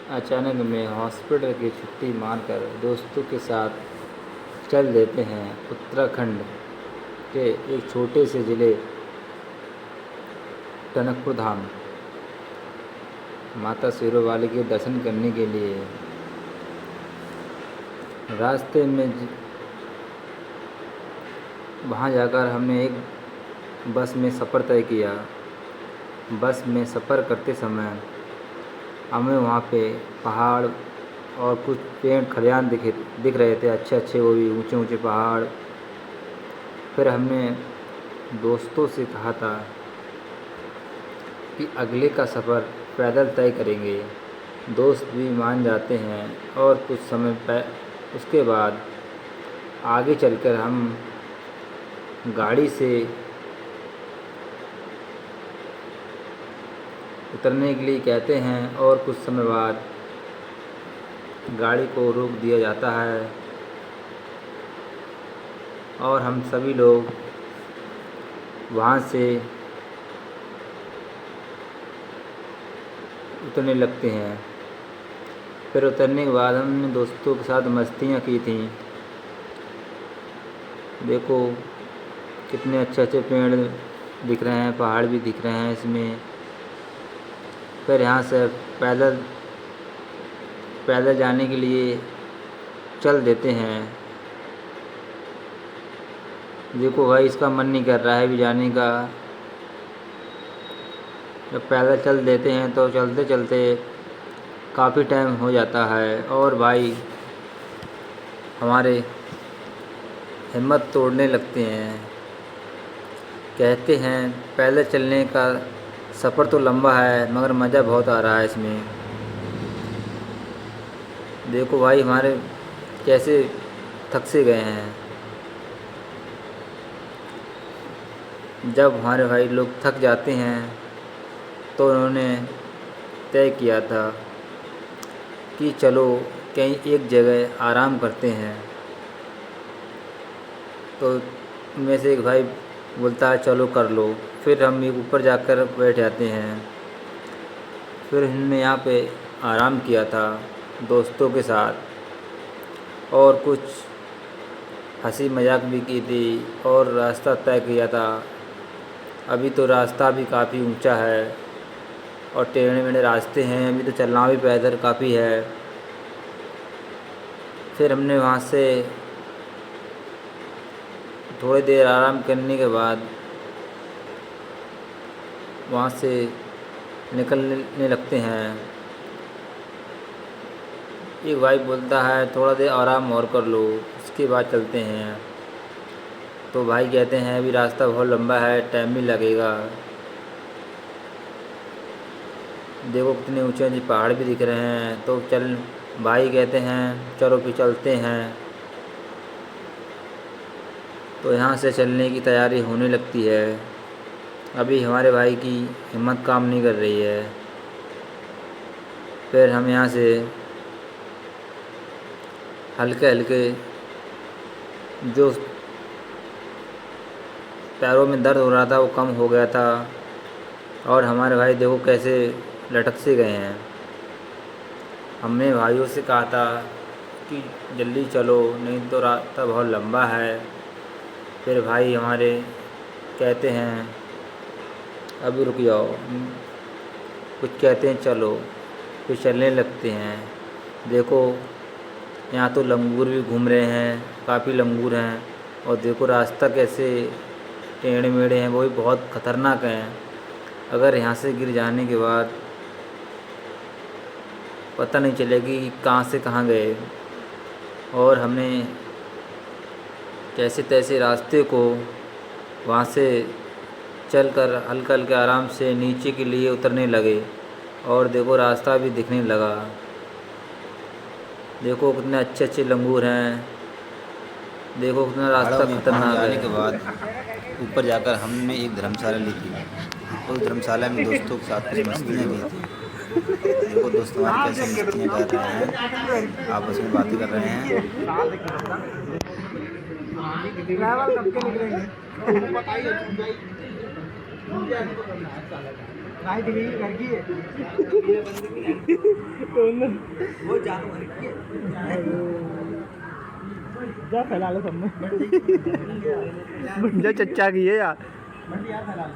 अचानक में हॉस्पिटल की छुट्टी मारकर दोस्तों के साथ चल देते हैं उत्तराखंड के एक छोटे से ज़िले टनकपुर धाम माता शेरों वाली के दर्शन करने के लिए। रास्ते में वहाँ जाकर हमने एक बस में सफ़र तय किया। बस में सफ़र करते समय हमें वहाँ पे पहाड़ और कुछ पेड़ खलियान दिख रहे थे, अच्छे अच्छे, वो भी ऊंचे ऊंचे पहाड़। फिर हमने दोस्तों से कहा था कि अगले का सफ़र पैदल तय करेंगे। दोस्त भी मान जाते हैं और कुछ समय उसके बाद आगे चलकर हम गाड़ी से उतरने के लिए कहते हैं और कुछ समय बाद गाड़ी को रोक दिया जाता है और हम सभी लोग वहाँ से उतरने लगते हैं। फिर उतरने के बाद हमने दोस्तों के साथ मस्तियाँ की थी। देखो कितने अच्छे अच्छे पेड़ दिख रहे हैं, पहाड़ भी दिख रहे हैं इसमें। फिर यहाँ से पैदल जाने के लिए चल देते हैं। देखो भाई, इसका मन नहीं कर रहा है भी जाने का। जब पैदल चल देते हैं तो चलते चलते काफ़ी टाइम हो जाता है और भाई हमारे हिम्मत तोड़ने लगते हैं। कहते हैं पैदल चलने का सफ़र तो लंबा है मगर मज़ा बहुत आ रहा है इसमें। देखो भाई हमारे कैसे थक से गए हैं। जब हमारे भाई लोग थक जाते हैं तो उन्होंने तय किया था कि चलो कहीं एक जगह आराम करते हैं। तो उनमें से एक भाई बोलता है चलो कर लो। फिर हम एक ऊपर जाकर बैठ जाते हैं। फिर हमने यहाँ पे आराम किया था दोस्तों के साथ और कुछ हंसी मजाक भी की थी और रास्ता तय किया था। अभी तो रास्ता भी काफ़ी ऊंचा है और टेढ़े मेढ़े रास्ते हैं, अभी तो चलना भी पैदल काफ़ी है। फिर हमने वहाँ से थोड़ी देर आराम करने के बाद वहाँ से निकलने लगते हैं। एक भाई बोलता है थोड़ा देर आराम और कर लो, उसके बाद चलते हैं। तो भाई कहते हैं अभी रास्ता बहुत लंबा है, टाइम भी लगेगा। देखो कितने ऊंचे ऊंचे पहाड़ भी दिख रहे हैं। तो चल भाई कहते हैं चलो फिर चलते हैं। तो यहाँ से चलने की तैयारी होने लगती है। अभी हमारे भाई की हिम्मत काम नहीं कर रही है। फिर हम यहाँ से हल्के हल्के जो पैरों में दर्द हो रहा था वो कम हो गया था और हमारे भाई देखो कैसे लटक से गए हैं। हमने भाइयों से कहा था कि जल्दी चलो नहीं तो रास्ता बहुत लंबा है। फिर भाई हमारे कहते हैं अभी रुक जाओ, कुछ कहते हैं चलो, फिर चलने लगते हैं। देखो यहाँ तो लंगूर भी घूम रहे हैं, काफ़ी लंगूर हैं और देखो रास्ता कैसे टेढ़े मेढ़े हैं, वो भी बहुत ख़तरनाक हैं। अगर यहाँ से गिर जाने के बाद पता नहीं चलेगी कि कहाँ से कहाँ गए। और हमने जैसे तैसे रास्ते को वहाँ से चलकर हल्का हल्का आराम से नीचे के लिए उतरने लगे और देखो रास्ता भी दिखने लगा। देखो कितने अच्छे अच्छे लंगूर हैं, देखो कितना रास्ता खतरनाक है। के बाद ऊपर जाकर हमने एक धर्मशाला ली थी। उस धर्मशाला में दोस्तों के साथ कुछ मस्तियाँ की थी। देखो दोस्त हमारे कैसे मस्तियाँ कर रहे हैं, आपस में बातें कर रहे हैं। गाय दिख रही है, घर की है। वो जानवर की है। जा फैला लो सब में। जा चच्चा की है यार। मंडी यार फैला लो।